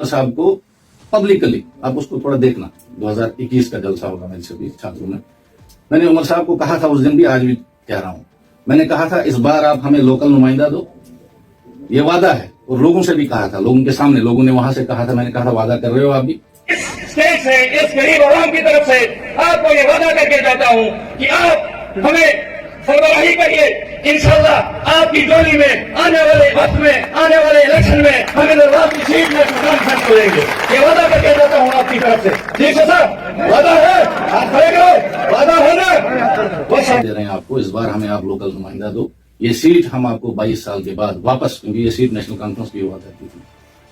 साहब को पब्लिकली, आप उसको थोड़ा देखना, 2021 का जलसा होगा मेरे सभी छात्रों में, मैंने उमर साहब को कहा था उस दिन भी, आज भी कह रहा हूं, मैंने कहा था इस बार आप हमें लोकल नुमाइंदा दो, ये वादा है। और लोगों से भी कहा था, लोगों के सामने, लोगों ने वहां से कहा था, मैंने कहा था वादा कर रहे हो आप भी? स्टेट से, इस गरीब आवाम की तरफ से आपको ये वादा करके जाता हूं कि आप हमें सरबराही करिए, इंशाअल्लाह आपकी जोली में आने वाले वक्त में, आने वाले इलेक्शन में हमें दरबार की सीट में प्रधान करेंगे। ये वादा करके जाता हूं आपकी तरफ से। ठीक है सर, वादा है, आप खड़े करो, वादा है ना? वो दे रहे हैं आपको, इस बार हमें आप लोकल नुमाइंदा दो, ये सीट हम आपको 22 साल के बाद वापस, क्योंकि ये सीट नेशनल कॉन्फ्रेंस की हुआ करती थी,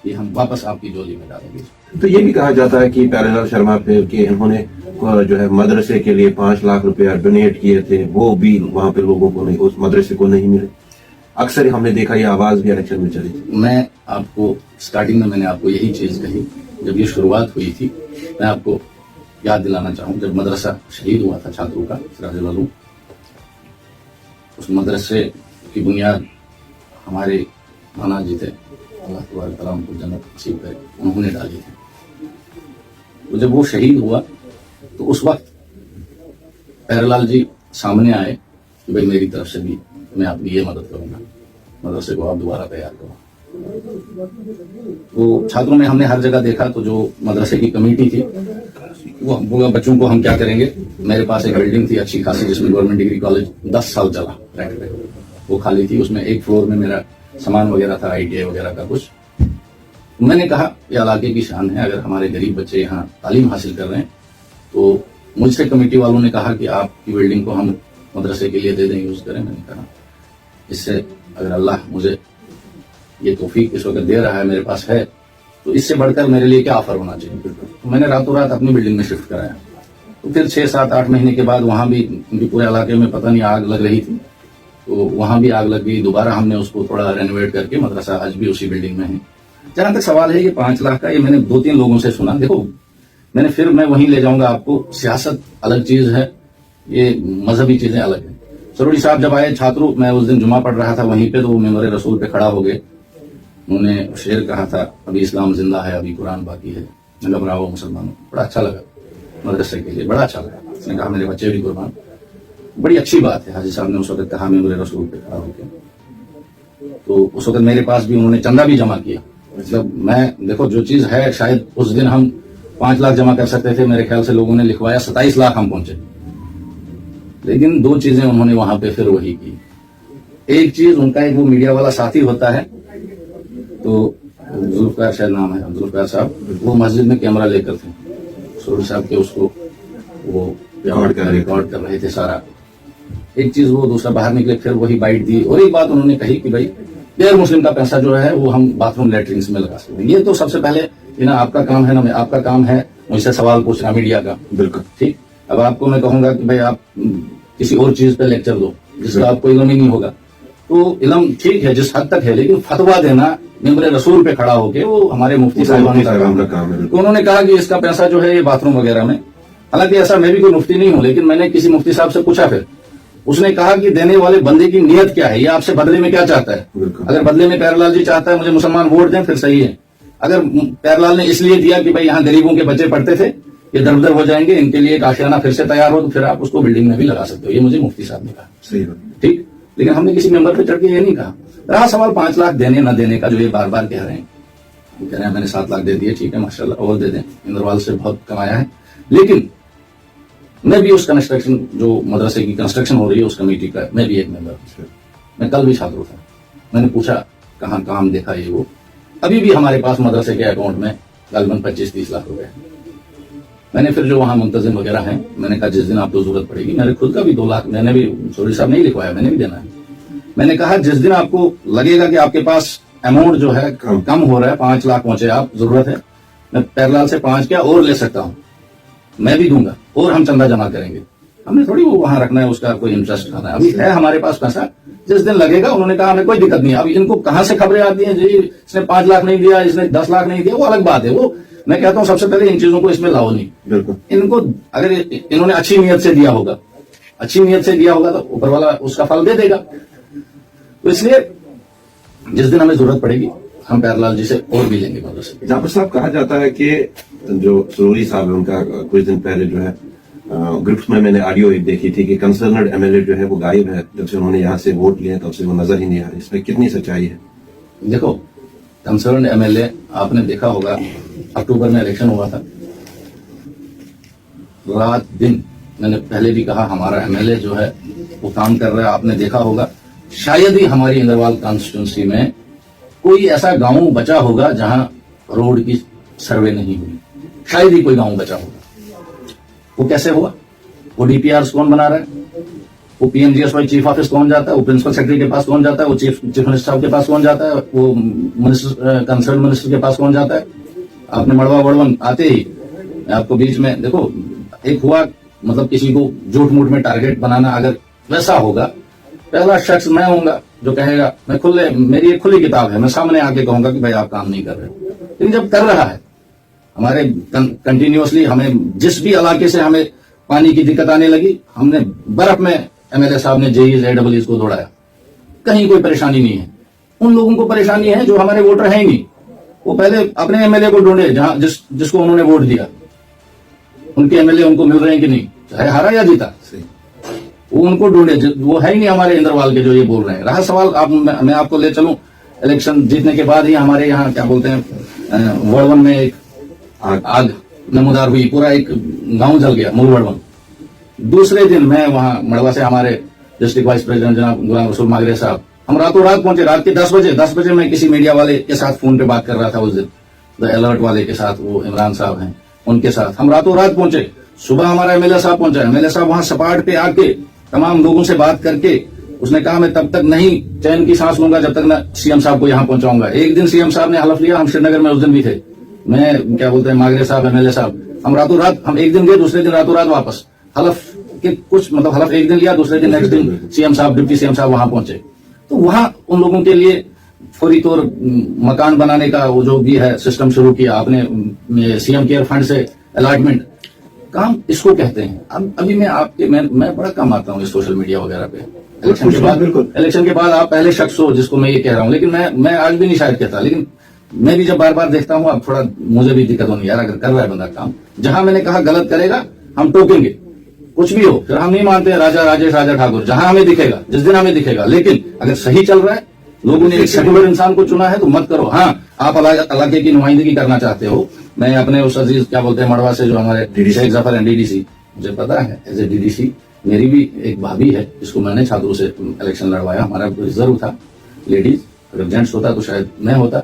ये हम वापस आपकी जोली में डालेंगे। तो ये भी कहा जाता है कि प्यारेलाल शर्मा पे कि इन्होंने जो है मदरसे के लिए 5 लाख रुपया डोनेट किए थे, वो भी वहां पे लोगों को नहीं, उस मदरसे को नहीं मिले। अक्सर हमने देखा ये आवाज भी इलेक्शन में चली। मैं आपको स्टार्टिंग में मैंने आपको यही चीज कही, जब ये शुरुआत हुई थी, मैं आपको याद दिलाना चाहूँ, जब मदरसा शहीद हुआ था छात्रों का, सिराजुल उलूम, उस मदरसे की बुनियाद हमारे नाना जी थे, अल्लाह तबारक तआला उनको जन्नत नसीब करे, उन्होंने डाली थी। तो जब वो शहीद हुआ तो उस वक्त प्यारेलाल जी सामने आए कि भाई मेरी तरफ से भी मैं आपकी ये मदद करूंगा, मदरसे को आप दोबारा तैयार करो। तो छात्रों में हमने हर जगह देखा, तो जो मदरसे की कमेटी थी वो बोला बच्चों को हम क्या करेंगे। मेरे पास एक बिल्डिंग थी अच्छी खासी, जिसमें गवर्नमेंट डिग्री कॉलेज 10 साल चला, वो खाली थी, उसमें एक फ्लोर में मेरा सामान वगैरह था, ITI वगैरह का कुछ। मैंने कहा ये इलाके की शान है, अगर हमारे गरीब बच्चे यहाँ तालीम हासिल कर रहे हैं, तो मुझसे कमेटी वालों ने कहा कि आपकी बिल्डिंग को हम मदरसे के लिए दे दें, यूज करें। मैंने कहा इससे अगर अल्लाह मुझे ये तौफीक इस वक्त दे रहा है, मेरे पास है, तो इससे बढ़कर मेरे लिए क्या ऑफर होना चाहिए। तो मैंने रातों रात अपनी बिल्डिंग में शिफ्ट कराया। तो फिर 6, 7, 8 महीने के बाद वहां भी, क्योंकि पूरे इलाके में पता नहीं आग लग रही थी, तो वहां भी आग लग गई। दोबारा हमने उसको थोड़ा रेनोवेट करके मदरसा आज भी उसी बिल्डिंग में है। जहां तक सवाल है ये 5 लाख का, ये मैंने 2-3 लोगों से सुना। देखो मैं वहीं ले जाऊंगा आपको, सियासत अलग चीज है, ये मजहबी चीजें अलग है। सरोड़ी साहब जब आए छात्रों, मैं उस दिन जुमा पढ़ रहा था वहीं पे, तो वो मेंबर रसूल पे खड़ा हो गए, उन्होंने शेर कहा था, अभी इस्लाम जिंदा है, अभी कुरान बाकी है, घबराओ मुसलमानों। बड़ा अच्छा लगा मदरसे के लिए, बड़ा अच्छा लगा। उसने कहा मेरे बच्चे भी कुर्बान, बड़ी अच्छी बात है। हाजी साहब ने उस वक्त कहा मेंबर रसूल पे खड़ा होकर, तो उस वक्त मेरे पास भी उन्होंने चंदा भी जमा किया। मतलब मैं, देखो जो चीज है, शायद उस दिन हम 5 लाख जमा कर सकते थे, मेरे ख्याल से लोगों ने लिखवाया 27 लाख हम पहुंचे। लेकिन 2 चीजें उन्होंने वहां पे फिर वही की। एक चीज, उनका एक वो मीडिया वाला साथी होता है, तो जुल्फकार शायद नाम है, जुल्फकार साहब, वो मस्जिद में कैमरा लेकर थे, सरोड़ी साहब के उसको वो रिकॉर्ड कर रहे थे सारा। एक चीज वो, दूसरा बाहर निकले फिर वही बाइट दी। और एक बात उन्होंने कही कि भाई गैर मुस्लिम का पैसा जो है वो हम बाथरूम लैट्रिन्स में लगा सकते हैं। ये तो सबसे पहले ना आपका काम है, ना आपका काम है मुझसे सवाल पूछना मीडिया का। बिल्कुल ठीक। अब आपको मैं कहूंगा कि भाई आप किसी और चीज पे लेक्चर दो जिसका आपको इल्म ही नहीं होगा, तो इल्म ठीक है जिस हद तक है, लेकिन फतवा देना मेंबर रसूल पे खड़ा होके, वो हमारे मुफ्ती साहब का काम है। तो उन्होंने कहा कि इसका पैसा जो है ये बाथरूम वगैरह में, हालांकि ऐसा मैं भी कोई मुफ्ती नहीं हूं, लेकिन मैंने किसी मुफ्ती साहब से पूछा, फिर उसने कहा कि देने वाले बंदे की नीयत क्या है, ये आपसे बदले में क्या चाहता है। अगर बदले में प्यारेलाल जी चाहता है मुझे मुसलमान वोट दें, फिर सही है। अगर प्यारेलाल ने इसलिए दिया कि भाई यहाँ गरीबों के बच्चे पढ़ते थे, ये दर हो जाएंगे, इनके लिए एक आशियाना फिर से तैयार हो, तो फिर आप उसको बिल्डिंग में भी लगा सकते हो। ये मुझे मुफ्ती साहब ने कहा, सही ठीक। लेकिन हमने किसी मेंबर पे चढ़ के ये नहीं कहा। रहा सवाल 5 लाख देने न देने का, जो ये बार बार कह रहे हैं, वो कह रहे हैं मैंने 7 लाख दे दिए, ठीक है माशाल्लाह, और दे दें, इंद्रवाल से बहुत कमाया है। लेकिन मैं भी उस कंस्ट्रक्शन, जो मदरसे की कंस्ट्रक्शन हो रही है, उस कमेटी का मैं भी एक मेंबर। मैं कल भी छात्र था, मैंने पूछा कहाँ काम देखा ये वो। अभी भी हमारे पास मदरसे के अकाउंट में तकरीबन 25-30 लाख रुपए हैं। मैंने फिर जो वहां मुंतजिम वगैरह हैं, मैंने कहा जिस दिन आपको जरूरत पड़ेगी, मेरे खुद का भी 2 लाख मैंने भी, सरोड़ी साहब नहीं लिखवाया, मैंने भी देना है। मैंने कहा जिस दिन आपको लगेगा कि आपके पास अमाउंट जो है कम हो रहा है, 5 लाख पहुंचे आप, जरूरत है, मैं प्यारेलाल से 5 क्या और ले सकता हूं, मैं भी दूंगा, और हम चंदा जमा करेंगे। हमने थोड़ी वो वहां रखना है, उसका कोई इंटरेस्ट खाना है। अभी है हमारे पास पैसा, जिस दिन लगेगा, उन्होंने कहा हमें कोई दिक्कत नहीं है। अब इनको कहां से खबरें आती हैं जी इसने 5 लाख नहीं दिया, इसने 10 लाख नहीं दिया, वो अलग बात है। वो मैं कहता हूं सबसे पहले इन चीजों को इसमें लाओ नहीं। इनको अगर इन्होंने अच्छी नीयत से दिया होगा, तो ऊपर वाला उसका फल दे देगा। तो इसलिए जिस दिन हमें जरूरत पड़ेगी हम प्यारलाल जी से और भी लेंगे मदरसे। जाफर साहब, कहा जाता है कि जो सरूरी साहब है उनका कुछ दिन पहले जो है ग्रुप्स में मैंने ऑडियो एक देखी थी कि कंसर्नड एमएलए जो है वो गायब है, जब से उन्होंने यहाँ से वोट लिए तब से वो नजर ही नहीं आ रही। इसमें कितनी सच्चाई है? देखो, कंसर्न एमएलए आपने देखा होगा, अक्टूबर में इलेक्शन हुआ था, रात दिन मैंने पहले भी कहा हमारा एमएलए जो है वो काम कर रहा है। आपने देखा होगा शायद ही हमारी इंदरवाल कॉन्स्टिट्यूंसी में कोई ऐसा गांव बचा होगा जहां रोड की सर्वे नहीं हुई, शायद ही कोई गांव बचा होगा। वो कैसे हुआ? वो डीपीआर कौन बना रहा है? वो पीएमजीएसवाई चीफ ऑफिस कौन जाता है? वो प्रिंसिपल सेक्रेटरी के पास कौन जाता है? वो चीफ मिनिस्टर साहब के पास कौन जाता है? वो मिनिस्टर कंसर्न मिनिस्टर के पास कौन जाता है? आपने मड़वा वड़वन आते ही आपको बीच में देखो एक हुआ, मतलब किसी को झूठ मूठ में टारगेट बनाना, अगर वैसा होगा पहला शख्स मैं होऊंगा जो कहेगा, मैं मेरी एक खुली किताब है, मैं सामने आके कहूंगा कि भाई आप काम नहीं कर रहे। लेकिन जब कर रहा है, हमारे कंटिन्यूअसली हमें जिस भी इलाके से हमें पानी की दिक्कत आने लगी, हमने बर्फ में एमएलए साहब ने जेईज एडब्ल्यूज को दौड़ाया, कहीं कोई परेशानी नहीं है। उन लोगों को परेशानी है जो हमारे वोटर हैं ही नहीं, वो पहले अपने एमएलए को ढूंढे जहां जिसको उन्होंने वोट दिया, उनके एमएलए उनको मिल रहे हैं कि नहीं, चाहे हारा या जीता, वो उनको ढूंढे, वो है ही नहीं हमारे इंदरवाल के जो ये बोल रहे हैं। रहा सवाल, मैं आपको ले चलूं, इलेक्शन जीतने के बाद ही हमारे यहाँ क्या बोलते हैं वड़वन में एक आग नमूदार हुई, पूरा एक गांव जल गया, मूल वड़वन। दूसरे दिन मैं वहां मड़वा से हमारे डिस्ट्रिक्ट वाइस प्रेसिडेंट जनाब गुलाम रसूल मागरे साहब, हम रातों रात पहुंचे, रात के 10 बजे मैं किसी मीडिया वाले के साथ फोन पे बात कर रहा था उस दिन, द अलर्ट वाले के साथ, वो इमरान साहब हैं, उनके साथ हम रातों रात पहुंचे। सुबह हमारा एमएलए साहब पहुंचा, एमएलए साहब वहां सपाट पे आके तमाम लोगों से बात करके उसने कहा मैं तब तक नहीं चैन की सांस लूंगा जब तक मैं सीएम साहब को यहां पहुंचाऊंगा। एक दिन सीएम साहब ने हलफ लिया, हम श्रीनगर में उस दिन भी थे, मैं क्या बोलते हैं मागरे साहब, एमएलए साहब, हम रातों रात, हम एक दिन गए, दूसरे दिन रातों रात वापस। हलफ के कुछ मतलब हलफ एक दिन लिया, दूसरे दिन नेक्स्ट दिन सीएम साहब, डिप्टी सीएम साहब वहां पहुंचे। तो वहां उन लोगों के लिए फौरी तौर मकान बनाने का वो जो भी है सिस्टम शुरू किया आपने, सीएम केयर फंड से अलॉटमेंट काम इसको कहते हैं। अब अभी मैं बड़ा कम आता हूँ इस सोशल मीडिया वगैरह पे, इलेक्शन के बाद आप पहले शख्स हो जिसको मैं ये कह रहा हूँ, लेकिन मैं आज भी नहीं शायद कहता, लेकिन मैं भी जब बार बार देखता हूँ, अब थोड़ा मुझे भी दिक्कत होनी, यार अगर कर रहा है बंदा काम, जहां मैंने कहा गलत करेगा हम टोकेंगे, कुछ भी हो, फिर हम नहीं मानते राजा राजेश राजा ठाकुर, जहां हमें दिखेगा, जिस दिन हमें दिखेगा। लेकिन अगर सही चल रहा है, लोगों ने एक सेकुलर इंसान को चुना है तो मत करो। हाँ, आप इलाके की नुमाइंदगी करना चाहते हो, मैं अपने उस अजीज क्या बोलते हैं मड़वा से जो हमारे शेख जफर हैं डीडीसी, मुझे पता है एज ए डीडीसी, मेरी भी एक भाभी है जिसको मैंने छात्रों से इलेक्शन लड़वाया, हमारा रिजर्व था लेडीज, अगर जेंट्स होता तो शायद मैं होता,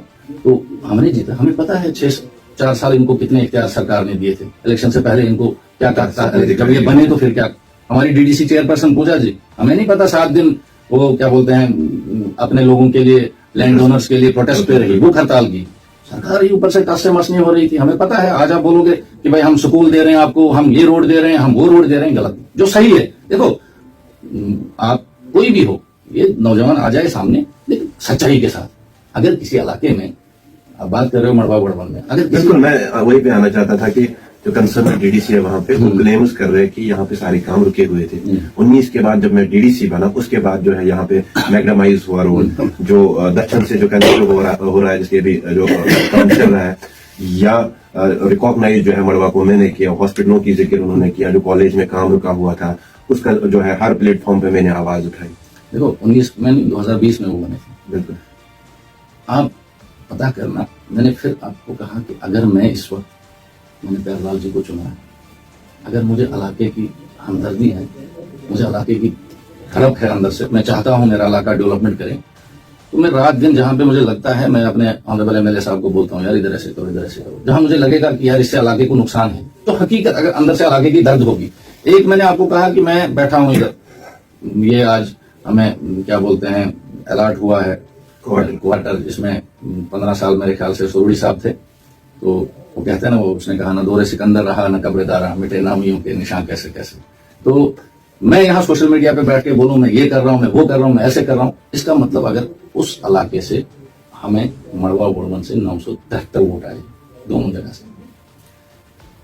तो हमने जीता। हमें पता है 4 साल इनको कितने इख्तियार सरकार ने दिए थे, इलेक्शन से पहले इनको क्या करता है, जब ये बने तो फिर क्या। हमारी डीडीसी चेयरपर्सन पूजा जी, हमें नहीं पता 7 दिन वो क्या बोलते हैं अपने लोगों के लिए, लैंड ओनर्स के लिए प्रोटेस्ट पे रही, भूख हड़ताल की, सरकार ही ऊपर से कस्टमर्स नहीं हो रही थी। हमें पता है, आज आप बोलोगे कि भाई हम स्कूल दे रहे हैं आपको, हम ये रोड दे रहे हैं, हम वो रोड दे रहे हैं, गलत। जो सही है, देखो आप कोई भी हो, ये नौजवान आ जाए सामने, लेकिन सच्चाई के साथ। अगर किसी इलाके में आप बात कर रहे हो मड़वा वड़वन में, अगर बिल्कुल मैं वही पे आना चाहता था कि जो कंसर्न डीडीसी है वहां पे वो क्लेम्स कर रहे हैं कि यहाँ पे सारे काम रुके हुए थे। 19 के बाद जब मैं डीडीसी बना, उसके बाद जो है यहाँ पे मैग्नामाइज हुआ रोड, जो दक्षिण से जो कैंसिल हो रहा है, जिसके भी जो काम चल रहा है, या रिकॉग्नाइज जो है मड़वा को मैंने किया, हॉस्पिटलों की जिक्र उन्होंने किया, जो कॉलेज में काम रुका हुआ था उसका जो है हर प्लेटफॉर्म पे मैंने आवाज उठाई। देखो 2020 में वो बने थे, बिल्कुल आप पता करना। मैंने फिर आपको कहा कि अगर मैं इस वक्त, मैंने प्यारलाल जी को चुना है, अगर मुझे इलाके की हमदर्दी है, मुझे इलाके की तड़प है अंदर से, मैं चाहता हूं मेरा इलाका डेवलपमेंट करे, तो मैं रात दिन जहां पे मुझे लगता है, मैं अपने ऑनरेबल एमएलए साहब को बोलता हूं यार इधर ऐसे करो, इधर ऐसे करो, जहां मुझे लगेगा कि यार इससे इलाके को नुकसान है, तो हकीकत अगर अंदर से इलाके की दर्द होगी। एक मैंने आपको कहा कि मैं बैठा हूं इधर, ये आज हमें क्या बोलते हैं अलर्ट हुआ है क्वार्टर, जिसमें 15 साल मेरे ख्याल से सरूरी साहब थे, तो वो कहते हैं ना, वो उसने कहा ना दौरे सिकंदर रहा न कब्रेदार रहा, मिटे नामियों के निशान कैसे कैसे। तो मैं यहाँ सोशल मीडिया पे बैठ के बोलूं मैं ये कर रहा हूं, मैं वो कर रहा हूं, मैं ऐसे कर रहा हूं, इसका मतलब अगर उस इलाके से हमें मड़वा वड़वन से 973 वोट आए दोनों जगह से,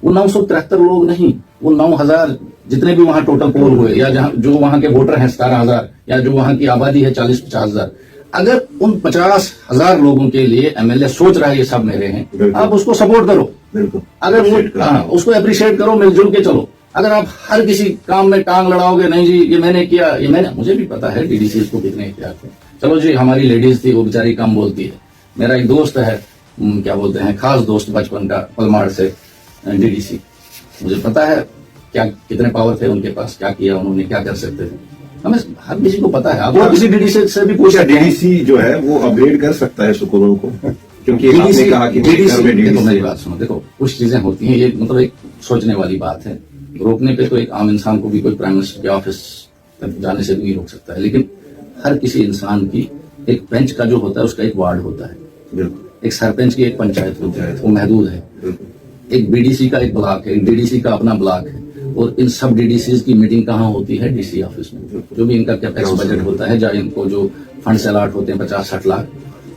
वो 973 लोग नहीं, वो 9000 जितने भी वहां टोटल पोल हुए, या जहां जो वहां के वोटर हैं 17,000, या जो वहां की आबादी है 40-50 हजार, अगर उन 50,000 लोगों के लिए एमएलए सोच रहा है ये सब मेरे हैं, बिल्कुल। आप उसको सपोर्ट करो। बिल्कुल अगर Appreciate वो करो। हाँ, उसको अप्रिशिएट करो, मिलजुल के चलो। अगर आप हर किसी काम में टांग लड़ाओगे, नहीं जी ये मैंने किया, ये मैंने, मुझे भी पता है डीडीसी को कितने इख्तियार थे। चलो जी हमारी लेडीज थी, वो बेचारी कम बोलती है। मेरा एक दोस्त है, क्या बोलते हैं, खास दोस्त बचपन का, पलमाड़ से, डीडीसी, मुझे पता है क्या कितने पावर थे उनके पास, क्या किया उन्होंने, क्या कर सकते थे। हमें हर किसी को पता है। आप और किसी डीडीसी से भी पूछ क्या सकते हैं। डीडीसी जो है वो अपग्रेड कर सकता है स्कूलों को? क्योंकि आपने कहा कि मेरे घर में देखो मेरी डीडीसी बात सुनो, देखो कुछ चीजें होती हैं, ये मतलब एक सोचने वाली बात है। रोकने पे तो एक आम इंसान को भी कोई प्राइम मिनिस्टर के ऑफिस तक जाने से भी नहीं रोक सकता है, लेकिन हर किसी इंसान की एक पंच का जो होता है उसका एक वार्ड होता है, बिल्कुल एक सरपंच की एक पंचायत होती है, वो महदूद है। बिल्कुल एक बीडीसी का एक ब्लॉक है, एक डीडीसी का अपना ब्लॉक है, और इन सब डीडीसी की मीटिंग कहाँ होती है? डीसी ऑफिस में। जो भी इनका कैपेक्स बजट होता है, जहाँ इनको जो फंड्स अलॉट होते हैं 50-60 लाख,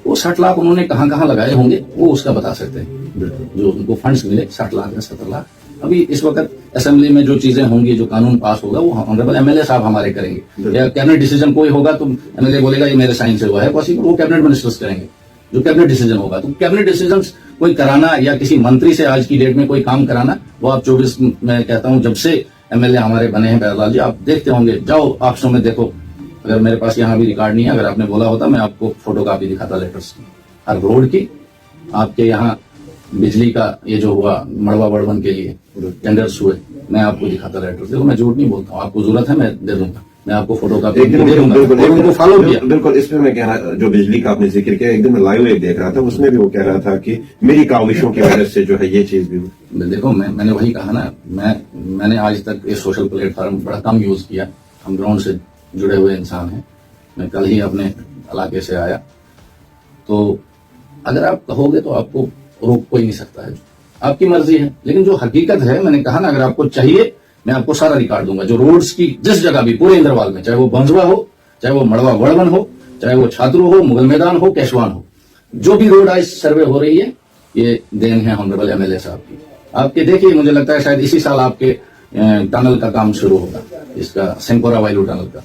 वो 60 लाख उन्होंने कहाँ कहाँ लगाए होंगे वो उसका बता सकते हैं। जो उनको फंड्स मिले 60 लाख या 70 लाख, अभी इस वक्त असेंबली में जो चीजें होंगी, जो कानून पास होगा, वो ऑनरेबल एमएलए साहब हमारे करेंगे। या कैबिनेट डिसीजन कोई होगा तो एमएलए बोलेगा ये मेरे साइन से हुआ है, पॉसिबल वो कैबिनेट मिनिस्टर्स करेंगे जो कैबिनेट डिसीजन होगा। तो कैबिनेट डिसीजन कोई कराना या किसी मंत्री से आज की डेट में कोई काम कराना, वो आप 24 में कहता हूं जब से एमएलए हमारे बने हैं बहरलाल जी, आप देखते होंगे, जाओ ऑप्शनों में देखो। अगर मेरे पास यहाँ भी रिकॉर्ड नहीं है, अगर आपने बोला होता मैं आपको फोटो कॉपी दिखाता लेटर्स की, हर रोड की। आपके यहाँ बिजली का ये जो हुआ मड़वा बड़वन के लिए टेंडर्स हुए, मैं आपको दिखाता लेटर्स। देखो मैं झूठ नहीं बोलता हूँ, आपको जरूरत है मैं दे दूंगा, मैं आपको फोटो कॉपी एक दिन दे दूंगा। बिल्कुल और उनको फॉलो किया। बिल्कुल इसमें मैं कह रहा, जो बिजली का आपने जिक्र किया, एक दिन मैं लाइव एक देख रहा था, उसमें भी वो कह रहा था कि मेरी काविशों की वजह से जो है ये चीज भी हुई। देखो मैंने वही कहा ना, मैंने आज तक ये सोशल प्लेटफॉर्म बड़ा कम यूज किया। हम ग्राउंड से जुड़े हुए इंसान हैं। मैं कल ही अपने इलाके से आया, तो अगर आप कहोगे तो आपको रोक कोई नहीं सकता है, आपकी मर्जी है। लेकिन जो हकीकत है, मैंने कहा ना, अगर आपको चाहिए मैं आपको सारा रिकॉर्ड दूंगा। जो रोड्स की जिस जगह भी पूरे इंद्रवाल में, चाहे वो बंजवा हो, चाहे वो मड़वा वड़वन हो, चाहे वो छात्रू हो, मुगल मैदान हो, केशवान हो, जो भी रोड आज सर्वे हो रही है, ये देन है ऑनरेबल एमएलए साहब की। आपके देखिए, मुझे लगता है शायद इसी साल आपके टनल का काम शुरू होगा, इसका सेंकोरा वायलू टनल का।